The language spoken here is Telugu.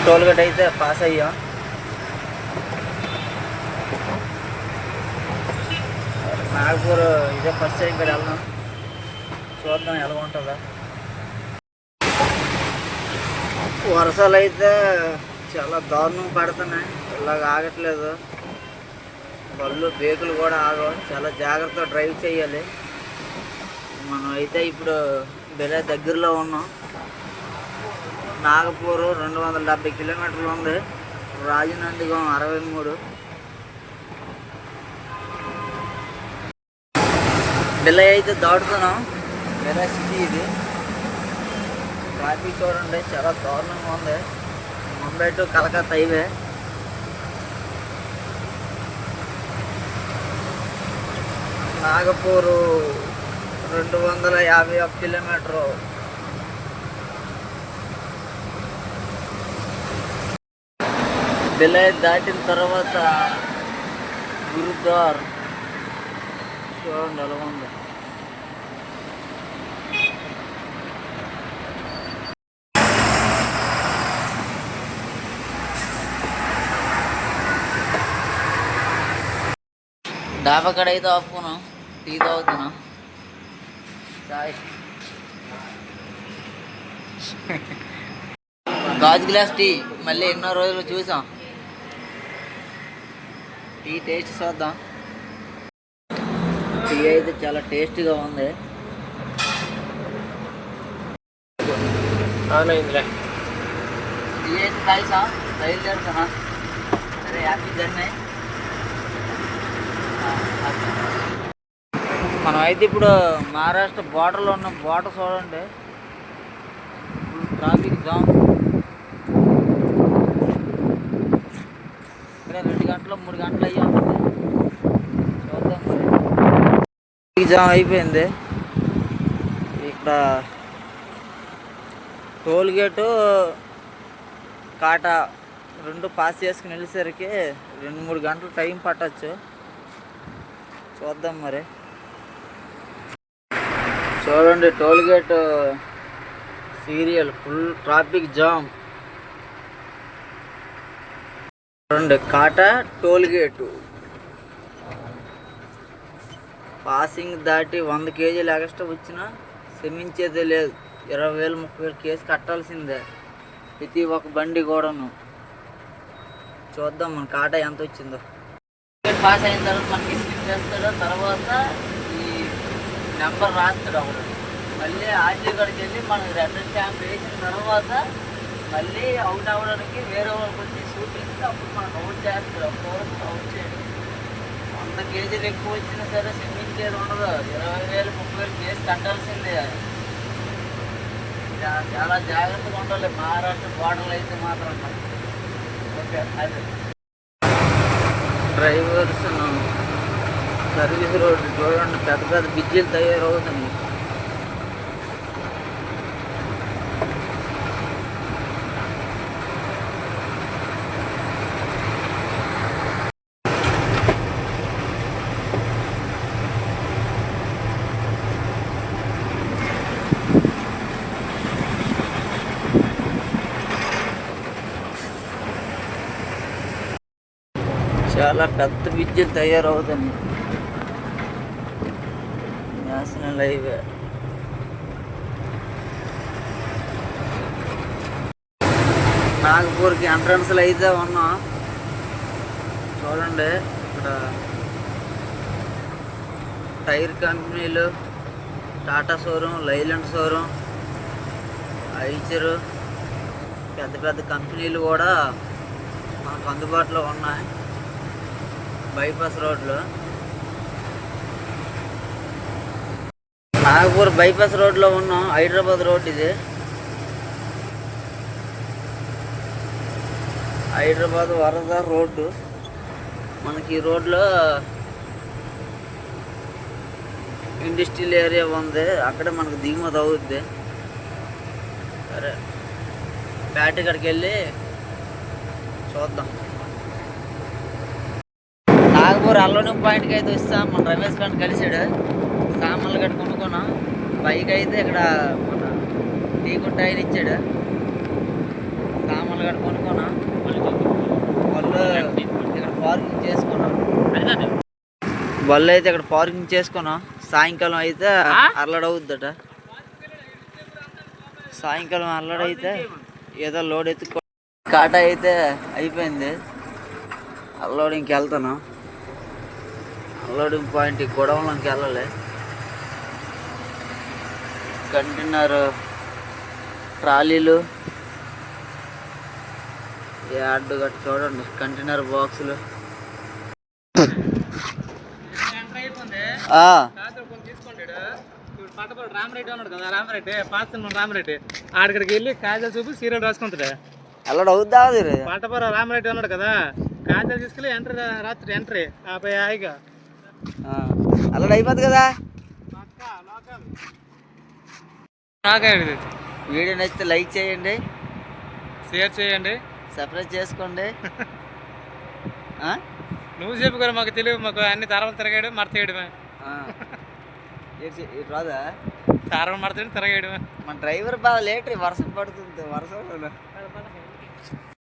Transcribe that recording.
టోల్ గేట్ అయితే పాస్ అయ్యాం. నాగపూర్ ఇదే ఫస్ట్ టైం ఇక్కడ వెళ్దాం, చూద్దాం ఎలా ఉంటుందా. వర్షాలు అయితే చాలా దారుణం పడుతున్నాయి, ఇలాగ ఆగట్లేదు. బళ్ళు బేకులు కూడా ఆగవు, చాలా జాగ్రత్తగా డ్రైవ్ చేయాలి. మనం అయితే ఇప్పుడు బెలే దగ్గరలో ఉన్నాం. నాగపూర్ 270 కిలోమీటర్లు ఉంది, రాజనందిగం 63. బెలై అయితే దాటుతున్నాం. బెలై సిటీ ఇది. ట్రాఫిక్ చూడండి చాలా దారుణంగా ఉంది. Mumbai to Calcutta highway. Nagpur 251 kilometre. బెలై దాటిన తర్వాత గురుద్వార్ చూడండి ఎలా ఉంది. డాబా కాడ అయితే ఆపుకున్నాం, టీ తాగుతున్నాం. చాయ్ గాజు గ్లాస్ టీ మళ్ళీ ఎన్నో రోజులు చూసాం. టీ టేస్ట్ చూద్దాం. టీ అయితే చాలా టేస్టీగా ఉంది. టీ అయితే తాగిసా, బయలుదేరుతున్నా. సరే, హ్యాపీ జర్నీ. మనం అయితే ఇప్పుడు మహారాష్ట్ర బార్డర్లో ఉన్న బార్డర్ చూడండి, ఫుల్ ట్రాఫిక్ జామ్. ఇక్కడ 2 గంటలు 3 గంటలు అయ్యి ఉంటుంది. చూద్దాం, ట్రాఫిక్ జామ్ అయిపోయింది. ఇక్కడ టోల్ గేటు కాటా 2 పాస్ చేసుకుని వెళ్ళేసరికి 2-3 గంటలు టైం పట్టచ్చు. చూద్దాం మరి. చూడండి toll gate serial, full traffic jam. చూడండి కాటా టోల్ గేటు. పాసింగ్ దాటి 100 కేజీలు ఎక్స్ట్రా వచ్చినా క్షమించేదే లేదు. 20,000 30,000 కేసు కట్టాల్సిందే ప్రతి ఒక్క బండి కూడాను. చూద్దాం మన కాటా ఎంత వచ్చిందో. పాస్ అయిన తర్వాత మనకి స్లిప్ చేస్తాడు, తర్వాత ఈ నెంబర్ రాస్తాడు ఒకడు. మళ్ళీ ఆర్టీ కాడికి వెళ్ళి మనకి రెడ్ స్టాంప్ వేసిన తర్వాత మళ్ళీ అవుట్ అవ్వడానికి వేరే వాళ్ళకి వచ్చి చూపించి అప్పుడు మనకు అవుట్ చేస్తాడు. అప్పుడు అవుట్ చేయడం 100 కేజీలు ఎక్కువ వచ్చినా సరే క్షమించేది ఉండదు. 20,000 30,000 కేసు కట్టాల్సిందే. చాలా జాగ్రత్తగా ఉండాలి మహారాష్ట్ర బార్డర్లు అయితే మాత్రం. ఓకే, అదే డ్రైవర్స్ సర్వీస్ రోడ్డు చూడండి, పెద్ద పెద్ద బిజ్జీలు తయారవుతున్నాయి. చాలా పెద్ద బిజ్జీలు తయారవుతున్నాయి. National highway. నాగపూర్కి ఎంట్రన్స్లో అయితే ఉన్నాం. చూడండి ఇక్కడ టైర్ కంపెనీలు, టాటా షోరూమ్, లైలాండ్ షోరూమ్, ఐచరు, పెద్ద పెద్ద కంపెనీలు కూడా మనకు అందుబాటులో ఉన్నాయి బైపాస్ రోడ్లో. నాగపూర్ బైపాస్ రోడ్లో ఉన్నాం. హైదరాబాద్ రోడ్ ఇది. హైదరాబాద్ వరద రోడ్డు. మనకి ఈ రోడ్లో ఇండస్ట్రియల్ ఏరియా ఉంది, అక్కడే మనకు దిగుమతి అవుద్ది. సరే, బ్యాటరీకి వెళ్ళి చూద్దాం. నాగపూర్ అల్లోని పాయింట్కి అయితే వస్తాం. మన రమేష్ గారిని కలిసాడు, సామాన్లు గట్ట కొనుక్కున్నాం. బైక్ అయితే ఇక్కడ మన టీకు టైర్ ఇచ్చాడు. సామాన్లు గట్ట కొనుక్కున్నా వాళ్ళు ఇక్కడ పార్కింగ్ చేసుకున్నాం. బళ్ళు అయితే ఇక్కడ పార్కింగ్ చేసుకున్నాం. సాయంకాలం అయితే అల్లడవుద్దట. సాయంకాలం అల్లడైతే ఏదో లోడ్ ఎత్తుకో కాటా అయితే అయిపోయింది. అన్లోడింగ్కి వెళ్తాను. అన్లోడింగ్ పాయింట్ గొడవలోకి వెళ్ళాలి. కంటైనర్ ట్రాలీలు యార్డు గట్ట చూడండి. కంటైనర్ బాక్సులు రామరెడ్డి ఉన్నాడు కదా, రామరెడ్డి పాత రామరెడ్డి ఆడికి వెళ్ళి కాజాలు చూపి సీరియల్ రాసుకుంటాడు. అల్లడు అవుద్దా పాటపుర రామరెడ్డి ఉన్నాడు కదా, కాజాలు తీసుకెళ్ళి ఎంట్రీ రాత్రి ఎంట్రీ హాయిగా అల్లడు అయిపోద్ది కదా. వీడియో నచ్చితే లైక్ చేయండి, షేర్ చేయండి, సబ్స్క్రైబ్ చేసుకోండి. నువ్వు చెప్పు కదా, మాకు తెలియదు. మాకు అన్ని తరవలు తిరగాడు మడతేయడమే. రాదా తారవలు మడతేయడం తిరగాయడమే. మన డ్రైవర్ బాగా లేట్ వర్షం పడుతుంది. వర్షం